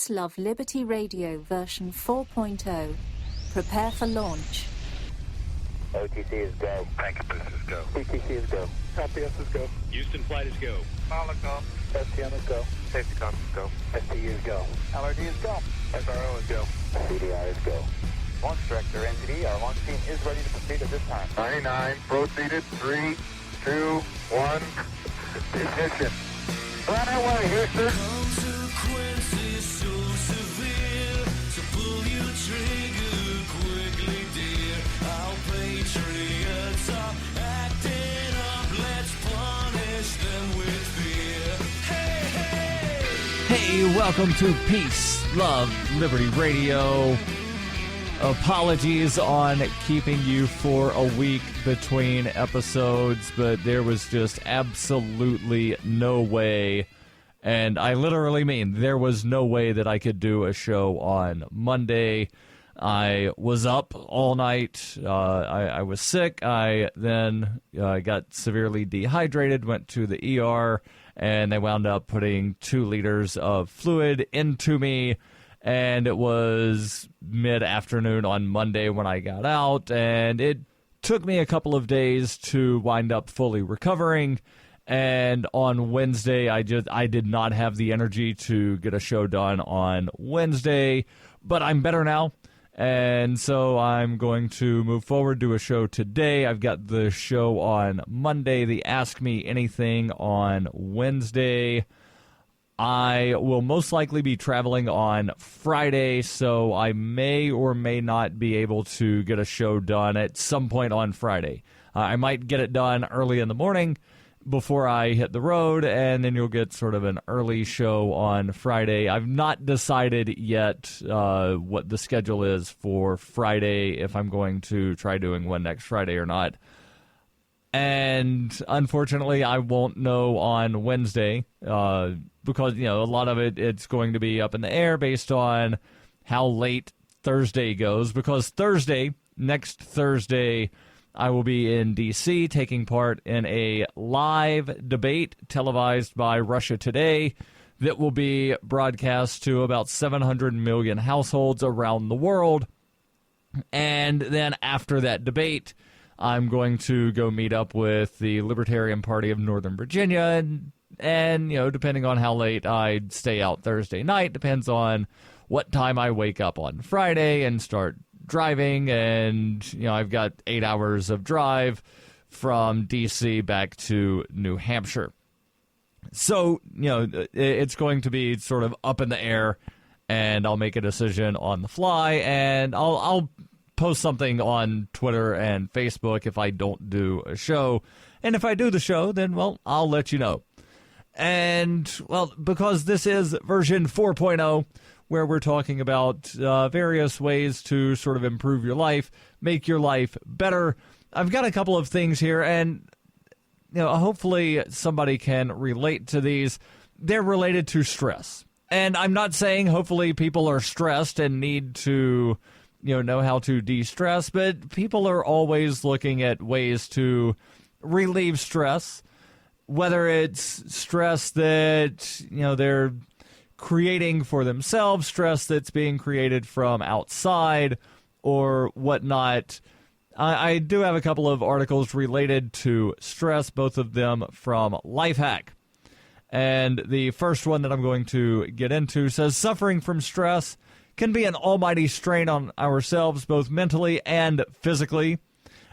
Peace, Love, Liberty Radio version 4.0. Prepare for launch. OTC is go. Pancapus is go. PTC is go. LPS is go. Houston flight is go. Molotov. STM is go. Safety comms is go. STU is go. LRD is go. SRO is go. CDI is go. Launch Director, NTD, our launch team is ready to proceed at this time. 99, proceeded, 3, 2, 1, ignition. Right away, Houston. Consequences so severe, so pull your trigger quickly, dear. Our patriots are acting up, let's punish them with fear. Hey, hey! Hey, welcome to Peace, Love, Liberty Radio. Apologies on keeping you for a week between episodes, but there was just absolutely no way, and I literally mean there was no way that I could do a show on Monday. I was up all night. I was sick. I then got severely dehydrated, went to the ER, and they wound up putting 2 liters of fluid into me. And it was mid-afternoon on Monday when I got out, and it took me a couple of days to wind up fully recovering. And on Wednesday, I did not have the energy to get a show done on Wednesday, but I'm better now. And so I'm going to move forward to a show today. I've got the show on Monday, the Ask Me Anything on Wednesday. I will most likely be traveling on Friday, so I may or may not be able to get a show done at some point on Friday. I might get it done early in the morning before I hit the road, and then you'll get sort of an early show on Friday. I've not decided yet what the schedule is for Friday, if I'm going to try doing one next Friday or not. And unfortunately, I won't know on Wednesday because, a lot of it's going to be up in the air based on how late Thursday goes. Because next Thursday, I will be in D.C. taking part in a live debate televised by Russia Today that will be broadcast to about 700 million households around the world. And then after that debate, I'm going to go meet up with the Libertarian Party of Northern Virginia, and depending on how late I stay out Thursday night, depends on what time I wake up on Friday and start driving, and, I've got 8 hours of drive from D.C. back to New Hampshire. So, it's going to be sort of up in the air, and I'll make a decision on the fly, and I'll post something on Twitter and Facebook if I don't do a show. And if I do the show, then, I'll let you know. And, because this is version 4.0, where we're talking about various ways to sort of improve your life, make your life better, I've got a couple of things here, and, hopefully somebody can relate to these. They're related to stress. And I'm not saying hopefully people are stressed and need to know how to de-stress, but people are always looking at ways to relieve stress, whether it's stress that, they're creating for themselves, stress that's being created from outside, or whatnot. I do have a couple of articles related to stress, both of them from Lifehack. And the first one that I'm going to get into says, suffering from stress can be an almighty strain on ourselves, both mentally and physically.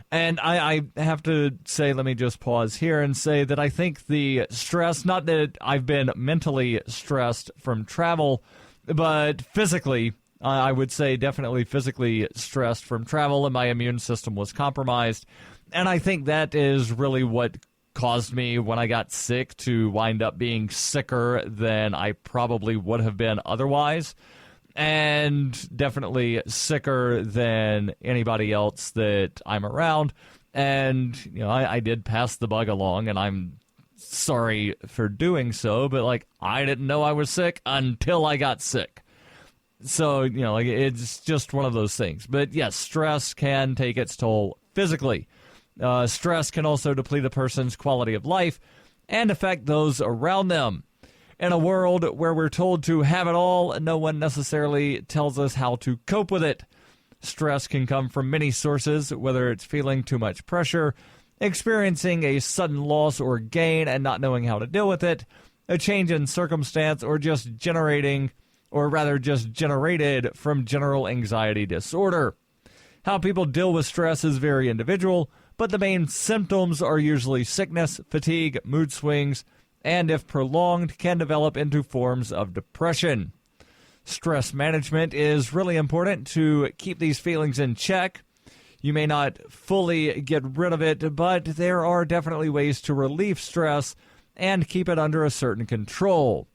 And I have to say, let me just pause here and say that I think the stress, not that I've been mentally stressed from travel, but physically, I would say definitely physically stressed from travel, and my immune system was compromised. And I think that is really what caused me, when I got sick, to wind up being sicker than I probably would have been otherwise. And definitely sicker than anybody else that I'm around. And, I did pass the bug along, and I'm sorry for doing so, but, I didn't know I was sick until I got sick. So, it's just one of those things. But, yes, stress can take its toll physically. Stress can also deplete a person's quality of life and affect those around them. In a world where we're told to have it all, no one necessarily tells us how to cope with it. Stress can come from many sources, whether it's feeling too much pressure, experiencing a sudden loss or gain and not knowing how to deal with it, a change in circumstance, or just generated from general anxiety disorder. How people deal with stress is very individual, but the main symptoms are usually sickness, fatigue, mood swings, and if prolonged, can develop into forms of depression. Stress management is really important to keep these feelings in check. You may not fully get rid of it, but there are definitely ways to relieve stress and keep it under a certain control.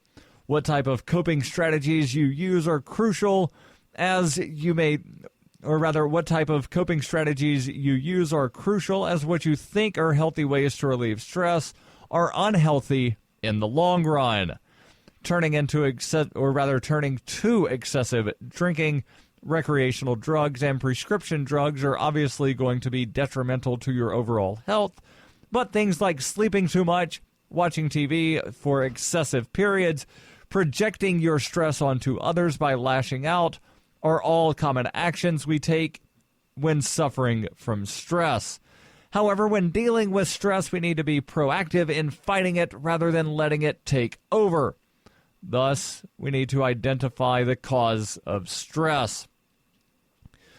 What type of coping strategies you use are crucial, as what type of coping strategies you use are crucial, as what you think are healthy ways to relieve stress are unhealthy in the long run. Turning to excessive drinking, recreational drugs, and prescription drugs are obviously going to be detrimental to your overall health, but things like sleeping too much, watching TV for excessive periods, projecting your stress onto others by lashing out are all common actions we take when suffering from stress. However, when dealing with stress, we need to be proactive in fighting it rather than letting it take over. Thus, we need to identify the cause of stress.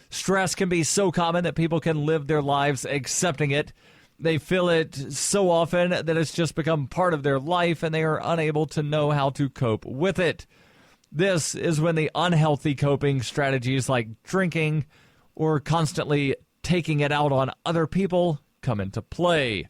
Stress can be so common that people can live their lives accepting it. They feel it so often that it's just become part of their life and they are unable to know how to cope with it. This is when the unhealthy coping strategies like drinking or constantly taking it out on other people come into play.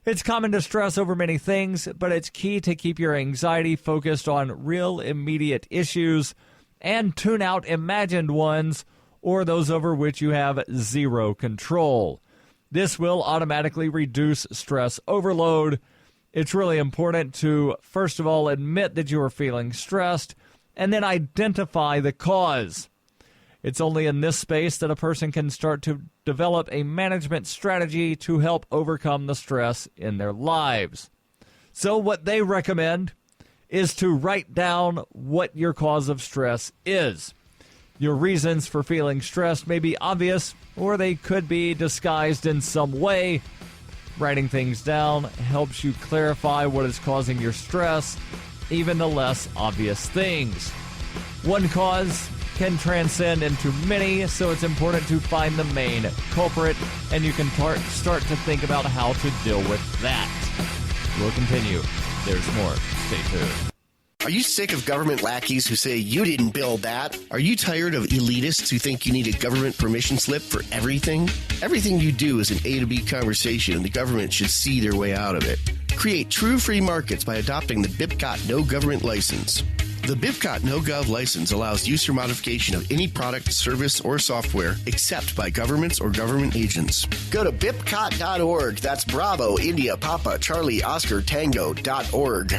It's common to stress over many things, but it's key to keep your anxiety focused on real immediate issues and tune out imagined ones or those over which you have zero control. This will automatically reduce stress overload. It's really important to, first of all, admit that you are feeling stressed and then identify the cause. It's only in this space that a person can start to develop a management strategy to help overcome the stress in their lives. So what they recommend is to write down what your cause of stress is. Your reasons for feeling stressed may be obvious, or they could be disguised in some way. Writing things down helps you clarify what is causing your stress, even the less obvious things. One cause can transcend into many, so it's important to find the main culprit, and you can start to think about how to deal with that. We'll continue. There's more. Stay tuned. Are you sick of government lackeys who say you didn't build that? Are you tired of elitists who think you need a government permission slip for everything? Everything you do is an A to B conversation, and the government should see their way out of it. Create true free markets by adopting the BIPCOT No Government License. The BIPCOT No Gov license allows use or modification of any product, service, or software except by governments or government agents. Go to BIPCOT.org. That's Bravo, India, Papa, Charlie, Oscar, Tango.org.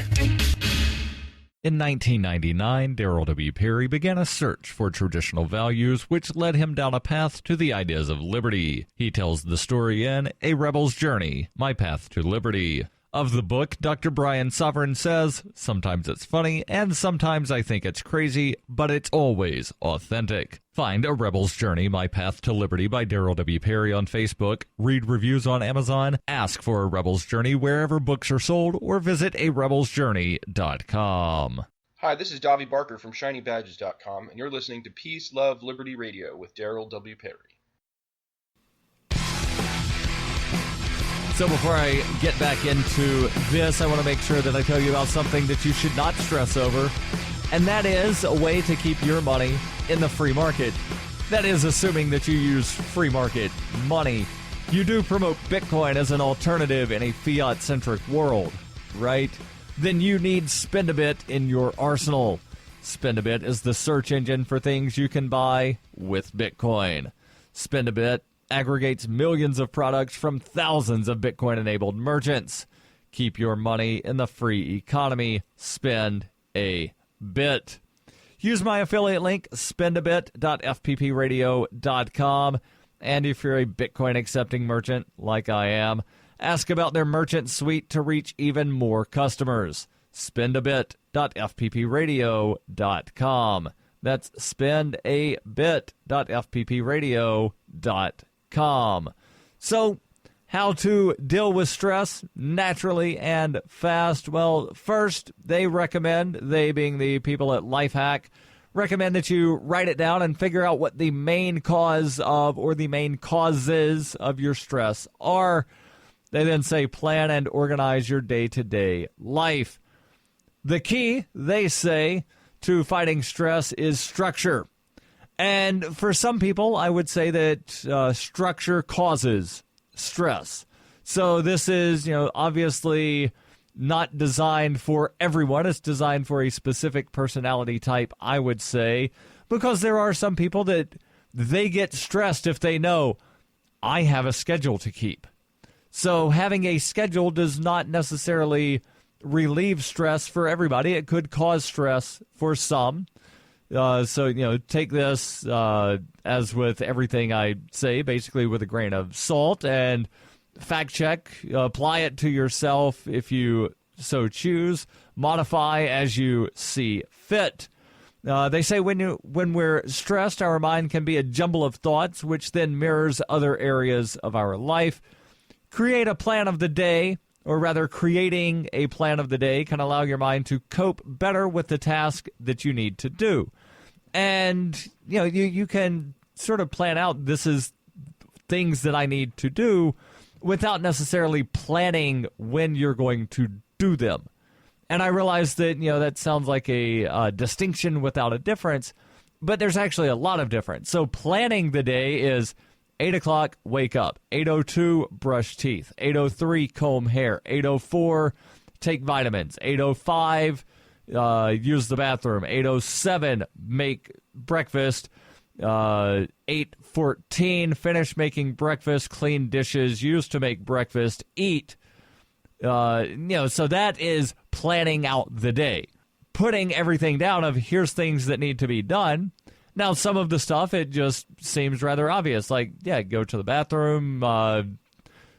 In 1999, Darryl W. Perry began a search for traditional values, which led him down a path to the ideas of liberty. He tells the story in A Rebel's Journey, My Path to Liberty. Of the book, Dr. Brian Sovereign says, sometimes it's funny, and sometimes I think it's crazy, but it's always authentic. Find A Rebel's Journey, My Path to Liberty by Darryl W. Perry on Facebook, read reviews on Amazon, ask for A Rebel's Journey wherever books are sold, or visit arebelsjourney.com. Hi, this is Davi Barker from ShinyBadges.com, and you're listening to Peace, Love, Liberty Radio with Darryl W. Perry. So before I get back into this, I want to make sure that I tell you about something that you should not stress over, and that is a way to keep your money in the free market. That is assuming that you use free market money. You do promote Bitcoin as an alternative in a fiat-centric world, right? Then you need Spend-A-Bit in your arsenal. Spend-A-Bit is the search engine for things you can buy with Bitcoin. Spend-A-Bit aggregates millions of products from thousands of Bitcoin-enabled merchants. Keep your money in the free economy. Spend a bit. Use my affiliate link, spendabit.fppradio.com. And if you're a Bitcoin-accepting merchant, like I am, ask about their merchant suite to reach even more customers. spendabit.fppradio.com. That's spendabit.fppradio.com. So, how to deal with stress naturally and fast? Well, first, they being the people at Lifehack, recommend that you write it down and figure out what the main cause of or the main causes of your stress are. They then say plan and organize your day-to-day life. The key, they say, to fighting stress is structure. And for some people, I would say that structure causes stress. So this is, obviously not designed for everyone. It's designed for a specific personality type, I would say, because there are some people that they get stressed if they know, I have a schedule to keep. So having a schedule does not necessarily relieve stress for everybody. It could cause stress for some. So take this as with everything I say, basically with a grain of salt, and fact check, apply it to yourself if you so choose, modify as you see fit. They say when we're stressed, our mind can be a jumble of thoughts, which then mirrors other areas of our life. Create a plan of the day, or rather creating a plan of the day can allow your mind to cope better with the task that you need to do. And, you can sort of plan out, this is things that I need to do, without necessarily planning when you're going to do them. And I realize that, that sounds like a distinction without a difference, but there's actually a lot of difference. So planning the day is 8 o'clock, wake up. 8:02, brush teeth. 8:03, comb hair. 8:04, take vitamins. 8:05, use the bathroom. 8:07, make breakfast. 8:14, finish making breakfast, clean dishes, use to make breakfast, eat. So that is planning out the day. Putting everything down of here's things that need to be done. Now, some of the stuff, it just seems rather obvious. Like, go to the bathroom,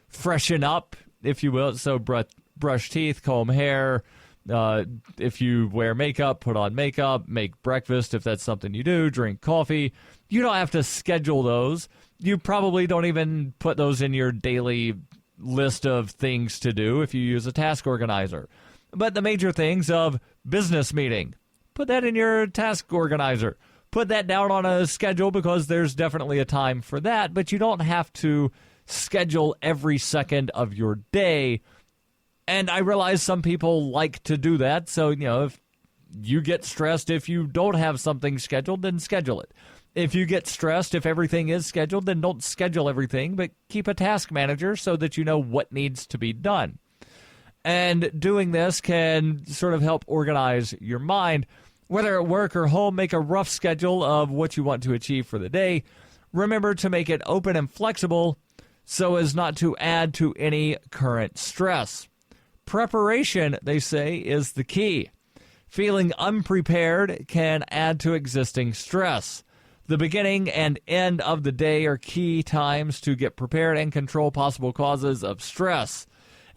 freshen up, if you will. So brush teeth, comb hair. If you wear makeup, put on makeup, make breakfast if that's something you do, drink coffee. You don't have to schedule those. You probably don't even put those in your daily list of things to do if you use a task organizer. But the major things of business meeting, put that in your task organizer. Put that down on a schedule because there's definitely a time for that, but you don't have to schedule every second of your day. And I realize some people like to do that. So, if you get stressed if you don't have something scheduled, then schedule it. If you get stressed if everything is scheduled, then don't schedule everything, but keep a task manager so that you know what needs to be done. And doing this can sort of help organize your mind. Whether at work or home, make a rough schedule of what you want to achieve for the day. Remember to make it open and flexible so as not to add to any current stress. Preparation, they say, is the key. Feeling unprepared can add to existing stress. The beginning and end of the day are key times to get prepared and control possible causes of stress.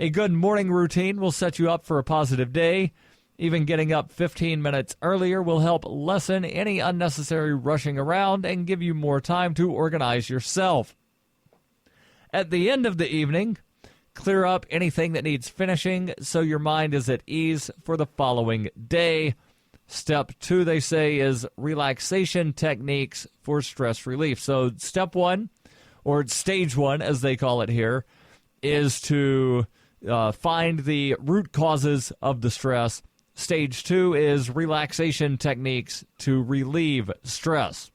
A good morning routine will set you up for a positive day. Even getting up 15 minutes earlier will help lessen any unnecessary rushing around and give you more time to organize yourself. At the end of the evening, clear up anything that needs finishing so your mind is at ease for the following day. Step 2, they say, is relaxation techniques for stress relief. So step 1, or stage 1 as they call it here, is to find the root causes of the stress. Stage 2 is relaxation techniques to relieve stress.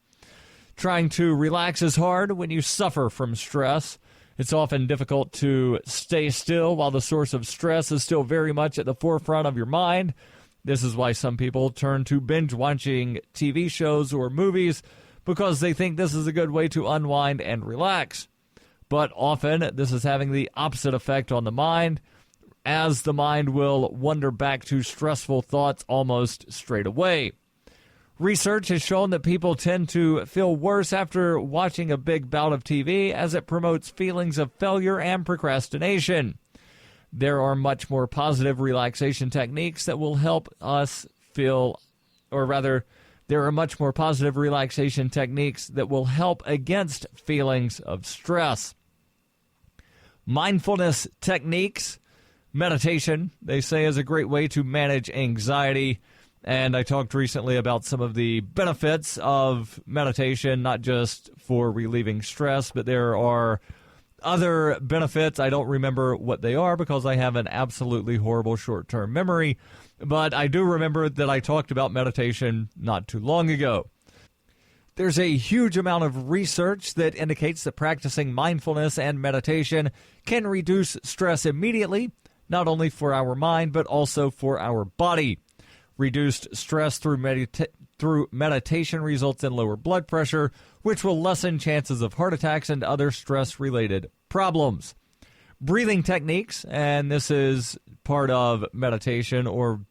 Trying to relax is hard when you suffer from stress. It's often difficult to stay still while the source of stress is still very much at the forefront of your mind. This is why some people turn to binge-watching TV shows or movies because they think this is a good way to unwind and relax. But often, this is having the opposite effect on the mind, as the mind will wander back to stressful thoughts almost straight away. Research has shown that people tend to feel worse after watching a big bout of TV as it promotes feelings of failure and procrastination. There are much more positive relaxation techniques that will help us feel, or rather, there are much more positive relaxation techniques that will help against feelings of stress. Mindfulness techniques, meditation, they say, is a great way to manage anxiety. And I talked recently about some of the benefits of meditation, not just for relieving stress, but there are other benefits. I don't remember what they are because I have an absolutely horrible short-term memory, but I do remember that I talked about meditation not too long ago. There's a huge amount of research that indicates that practicing mindfulness and meditation can reduce stress immediately, not only for our mind, but also for our body. Reduced stress through meditation results in lower blood pressure, which will lessen chances of heart attacks and other stress-related problems. Breathing techniques, and this is part of meditation, or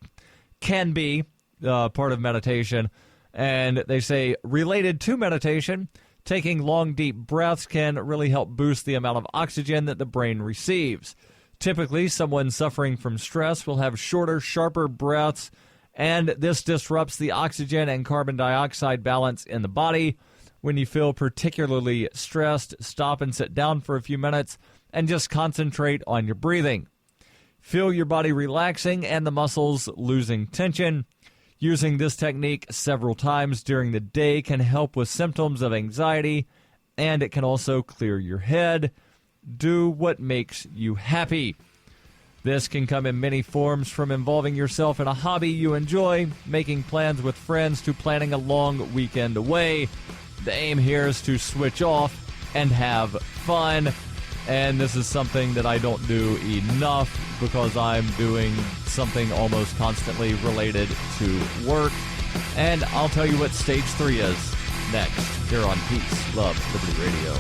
can be part of meditation, and they say related to meditation, taking long, deep breaths can really help boost the amount of oxygen that the brain receives. Typically, someone suffering from stress will have shorter, sharper breaths, and this disrupts the oxygen and carbon dioxide balance in the body. When you feel particularly stressed, stop and sit down for a few minutes and just concentrate on your breathing. Feel your body relaxing and the muscles losing tension. Using this technique several times during the day can help with symptoms of anxiety, and it can also clear your head. Do what makes you happy. This can come in many forms, from involving yourself in a hobby you enjoy, making plans with friends, to planning a long weekend away. The aim here is to switch off and have fun. And this is something that I don't do enough because I'm doing something almost constantly related to work. And I'll tell you what Stage 3 is next here on Peace, Love, Liberty Radio.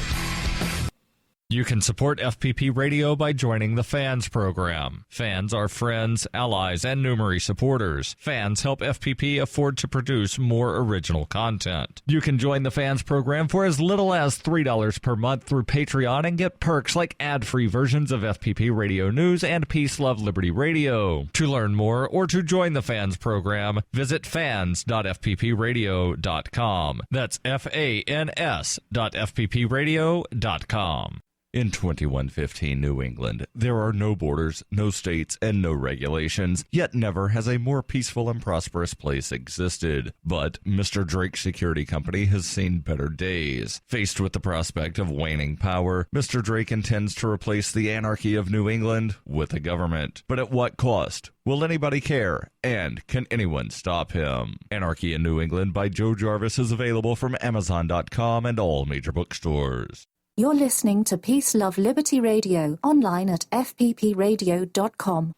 You can support FPP Radio by joining the Fans program. Fans are friends, allies, and numerous supporters. Fans help FPP afford to produce more original content. You can join the Fans program for as little as $3 per month through Patreon and get perks like ad-free versions of FPP Radio News and Peace, Love, Liberty Radio. To learn more or to join the Fans program, visit fans.fppradio.com. That's fans.fppradio.com. In 2115 New England, there are no borders, no states, and no regulations, yet never has a more peaceful and prosperous place existed. But Mr. Drake Security Company has seen better days. Faced with the prospect of waning power, Mr. Drake intends to replace the anarchy of New England with a government. But at what cost? Will anybody care? And can anyone stop him? Anarchy in New England by Joe Jarvis is available from Amazon.com and all major bookstores. You're listening to Peace, Love, Liberty Radio, online at fppradio.com.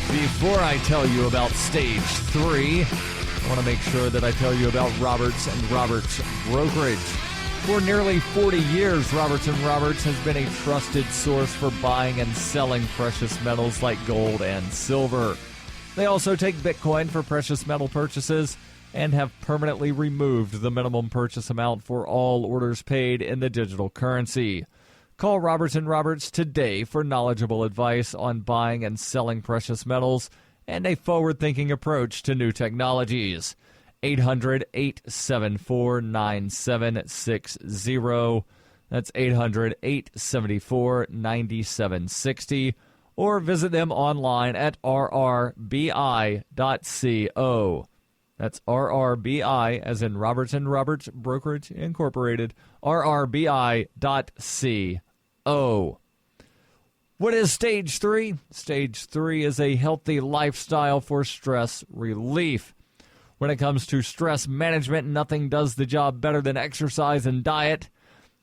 Before I tell you about Stage 3, I want to make sure that I tell you about Roberts & Roberts Brokerage. For nearly 40 years, Roberts & Roberts has been a trusted source for buying and selling precious metals like gold and silver. They also take Bitcoin for precious metal purchases and have permanently removed the minimum purchase amount for all orders paid in the digital currency. Call Roberts & Roberts today for knowledgeable advice on buying and selling precious metals and a forward-thinking approach to new technologies. 800-874-9760. That's 800-874-9760. Or visit them online at rrbi.co. That's RRBI, as in Roberts & Roberts Brokerage Incorporated, rrbi.co. What is Stage 3? Stage 3 is a healthy lifestyle for stress relief. When it comes to stress management, nothing does the job better than exercise and diet.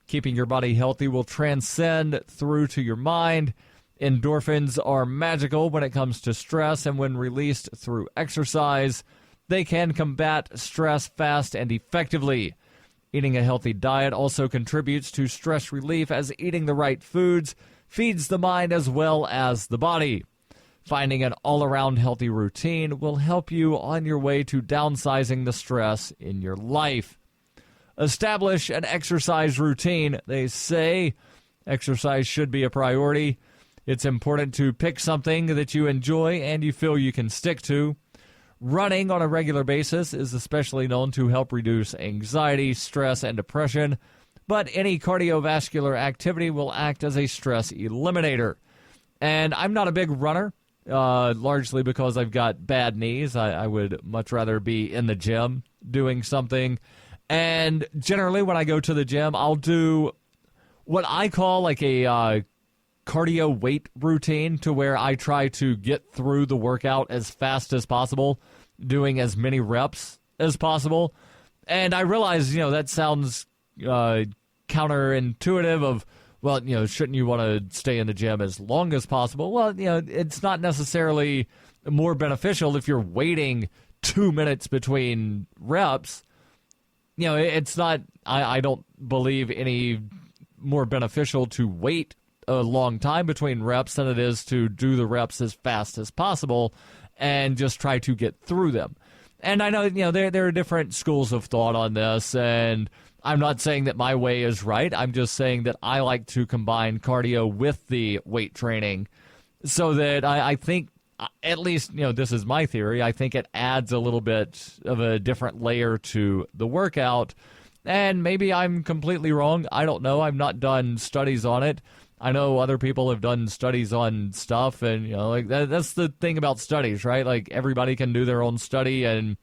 Keeping your body healthy will transcend through to your mind. Endorphins are magical when it comes to stress, and when released through exercise, they can combat stress fast and effectively. Eating a healthy diet also contributes to stress relief, as eating the right foods feeds the mind as well as the body. Finding an all-around healthy routine will help you on your way to downsizing the stress in your life. Establish an exercise routine. They say exercise should be a priority. It's important to pick something that you enjoy and you feel you can stick to. Running on a regular basis is especially known to help reduce anxiety, stress, and depression, but any cardiovascular activity will act as a stress eliminator. And I'm not a big runner, largely because I've got bad knees. I would much rather be in the gym doing something. And generally when I go to the gym, I'll do what I call like a cardio weight routine, to where I try to get through the workout as fast as possible, doing as many reps as possible. And I realize, that sounds counterintuitive of, well, shouldn't you want to stay in the gym as long as possible? Well, it's not necessarily more beneficial if you're waiting 2 minutes between reps. It's not, I don't believe any more beneficial to wait a long time between reps than it is to do the reps as fast as possible and just try to get through them. And I know, there are different schools of thought on this, and I'm not saying that my way is right. I'm just saying that I like to combine cardio with the weight training, so that I think, at least, this is my theory, I think it adds a little bit of a different layer to the workout. And maybe I'm completely wrong. I don't know. I've not done studies on it. I know other people have done studies on stuff, and that's the thing about studies, right? Like, everybody can do their own study and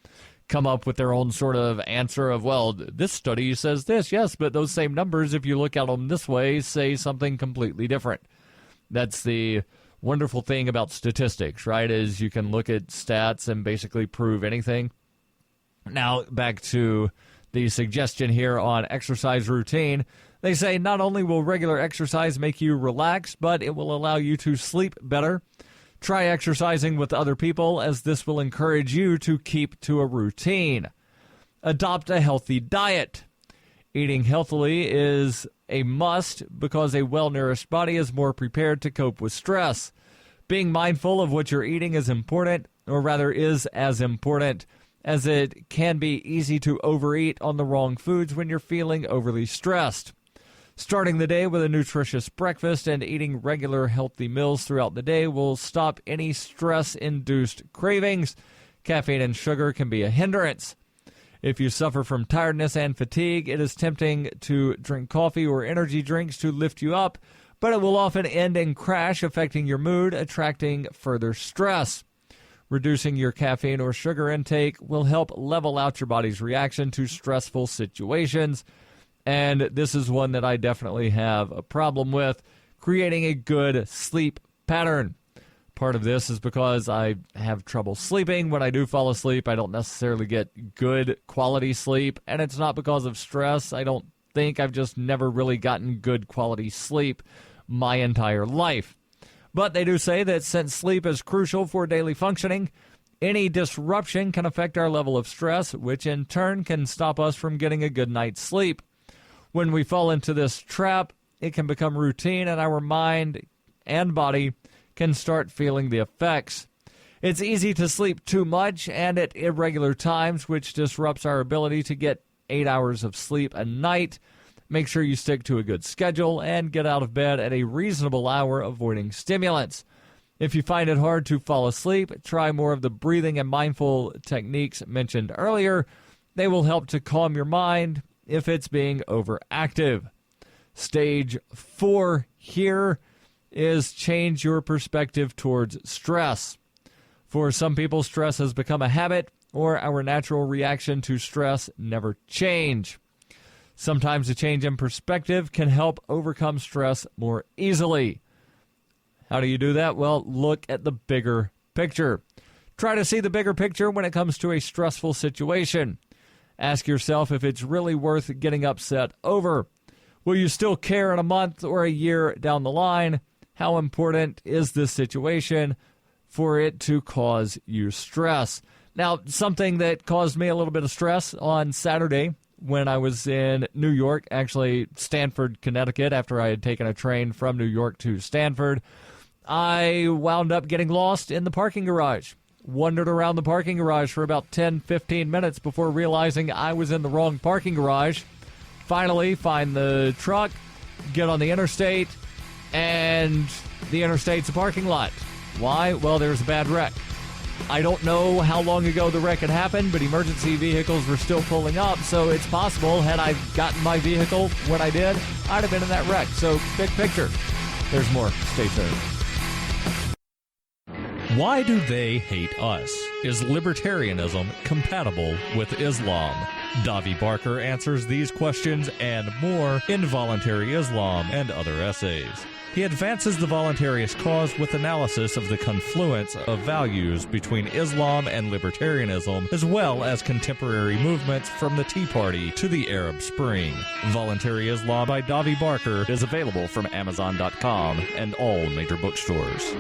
come up with their own sort of answer of, well, this study says this, yes, but those same numbers, if you look at them this way, say something completely different. That's the wonderful thing about statistics, right? Is you can look at stats and basically prove anything. Now, back to the suggestion here on exercise routine. They say not only will regular exercise make you relax, but it will allow you to sleep better. Try exercising with other people, as this will encourage you to keep to a routine. Adopt a healthy diet. Eating healthily is a must because a well-nourished body is more prepared to cope with stress. Being mindful of what you're eating is important, or rather is as important, as it can be easy to overeat on the wrong foods when you're feeling overly stressed. Starting the day with a nutritious breakfast and eating regular healthy meals throughout the day will stop any stress-induced cravings. Caffeine and sugar can be a hindrance. If you suffer from tiredness and fatigue, it is tempting to drink coffee or energy drinks to lift you up, but it will often end in crash, affecting your mood, attracting further stress. Reducing your caffeine or sugar intake will help level out your body's reaction to stressful situations. And this is one that I definitely have a problem with, creating a good sleep pattern. Part of this is because I have trouble sleeping. When I do fall asleep, I don't necessarily get good quality sleep. And it's not because of stress. I don't think. I've just never really gotten good quality sleep my entire life. But they do say that since sleep is crucial for daily functioning, any disruption can affect our level of stress, which in turn can stop us from getting a good night's sleep. When we fall into this trap, it can become routine, and our mind and body can start feeling the effects. It's easy to sleep too much and at irregular times, which disrupts our ability to get 8 hours of sleep a night. Make sure you stick to a good schedule and get out of bed at a reasonable hour, avoiding stimulants. If you find it hard to fall asleep, try more of the breathing and mindful techniques mentioned earlier. They will help to calm your mind if it's being overactive. Stage 4 here is change your perspective towards stress. For some people, stress has become a habit, or our natural reaction to stress never change. Sometimes a change in perspective can help overcome stress more easily. How do you do that? Well, look at the bigger picture. Try to see the bigger picture when it comes to a stressful situation. Ask yourself if it's really worth getting upset over. Will you still care in a month or a year down the line? How important is this situation for it to cause you stress? Now, something that caused me a little bit of stress on Saturday when I was in New York, actually Stamford, Connecticut, after I had taken a train from New York to Stamford, I wound up getting lost in the parking garage. Wandered around the parking garage for about 10-15 minutes before realizing I was in the wrong parking garage. Finally, find the truck, get on the interstate, and the interstate's a parking lot. Why? Well, there's a bad wreck. I don't know how long ago the wreck had happened, but emergency vehicles were still pulling up, so it's possible had I gotten my vehicle when I did, I'd have been in that wreck. So, big picture. There's more. Stay tuned. Why do they hate us? Is libertarianism compatible with Islam? Davi Barker answers these questions and more in Voluntary Islam and Other Essays. He advances the voluntarist cause with analysis of the confluence of values between Islam and libertarianism, as well as contemporary movements from the Tea Party to the Arab Spring. Voluntary Islam by Davi Barker is available from Amazon.com and all major bookstores.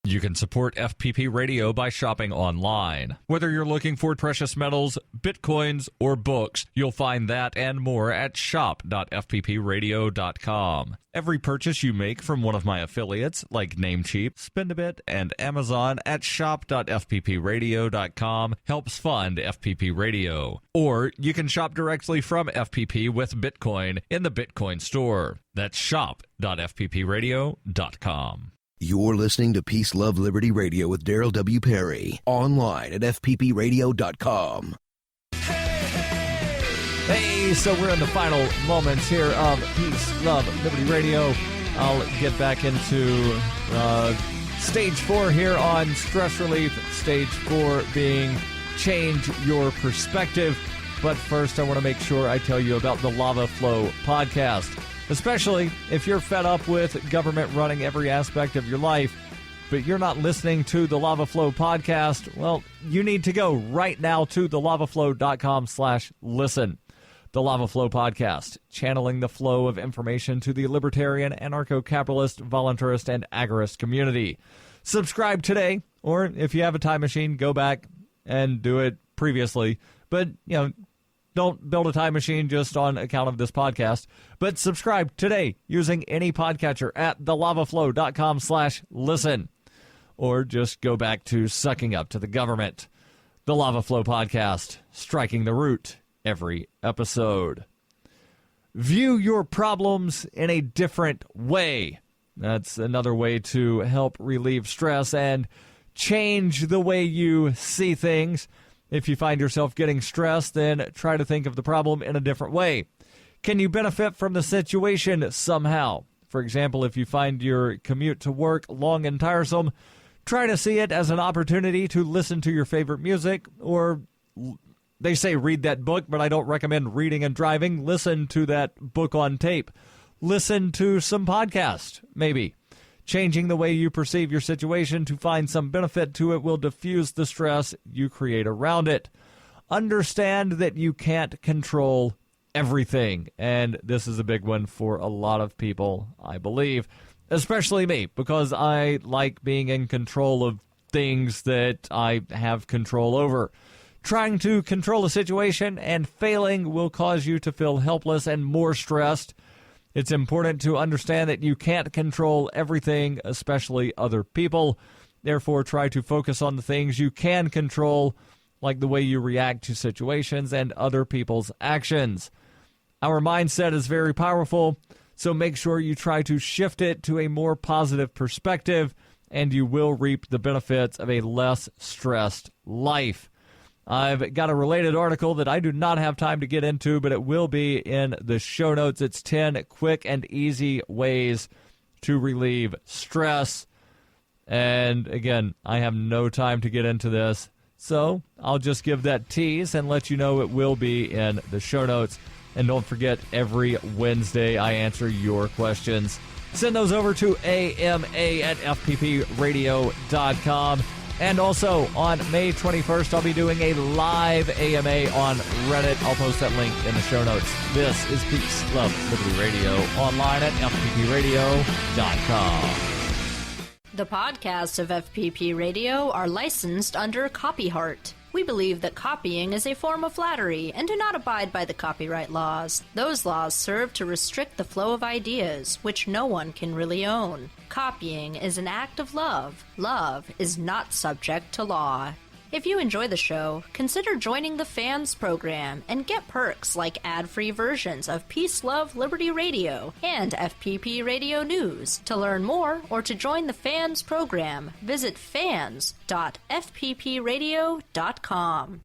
You can support FPP Radio by shopping online. Whether you're looking for precious metals, bitcoins, or books, you'll find that and more at shop.fppradio.com. Every purchase you make from one of my affiliates, like Namecheap, Spendabit, and Amazon at shop.fppradio.com helps fund FPP Radio. Or you can shop directly from FPP with Bitcoin in the Bitcoin store. That's shop.fppradio.com. You're listening to Peace, Love, Liberty Radio with Darryl W. Perry. Online at fppradio.com. Hey, so we're in the final moments here of Peace, Love, Liberty Radio. I'll get back into Stage 4 here on stress relief. Stage 4 being change your perspective. But first, I want to make sure I tell you about the Lava Flow podcast. Especially if you're fed up with government running every aspect of your life, but you're not listening to the Lava Flow podcast, well, you need to go right now to thelavaflow.com/listen. The Lava Flow podcast, channeling the flow of information to the libertarian, anarcho-capitalist, voluntarist, and agorist community. Subscribe today, or if you have a time machine, go back and do it previously. But, don't build a time machine just on account of this podcast, but subscribe today using any podcatcher at thelavaflow.com/listen, or just go back to sucking up to the government. The Lava Flow podcast, striking the root every episode. View your problems in a different way. That's another way to help relieve stress and change the way you see things. If you find yourself getting stressed, then try to think of the problem in a different way. Can you benefit from the situation somehow? For example, if you find your commute to work long and tiresome, try to see it as an opportunity to listen to your favorite music, or they say read that book, but I don't recommend reading and driving. Listen to that book on tape. Listen to some podcast, maybe. Changing the way you perceive your situation to find some benefit to it will diffuse the stress you create around it. Understand that you can't control everything, and this is a big one for a lot of people, I believe, especially me, because I like being in control of things that I have control over. Trying to control a situation and failing will cause you to feel helpless and more stressed. It's important to understand that you can't control everything, especially other people. Therefore, try to focus on the things you can control, like the way you react to situations and other people's actions. Our mindset is very powerful, so make sure you try to shift it to a more positive perspective, and you will reap the benefits of a less stressed life. I've got a related article that I do not have time to get into, but it will be in the show notes. It's 10 quick and easy ways to relieve stress. And again, I have no time to get into this, so I'll just give that tease and let you know it will be in the show notes. And don't forget, every Wednesday I answer your questions. Send those over to ama@fppradio.com. And also, on May 21st, I'll be doing a live AMA on Reddit. I'll post that link in the show notes. This is Peace, Love, Liberty Radio, online at fppradio.com. The podcasts of FPP Radio are licensed under Copyheart. We believe that copying is a form of flattery and do not abide by the copyright laws. Those laws serve to restrict the flow of ideas, which no one can really own. Copying is an act of love. Love is not subject to law. If you enjoy the show, consider joining the Fans program and get perks like ad-free versions of Peace, Love, Liberty Radio and FPP Radio News. To learn more or to join the Fans program, visit fans.fppradio.com.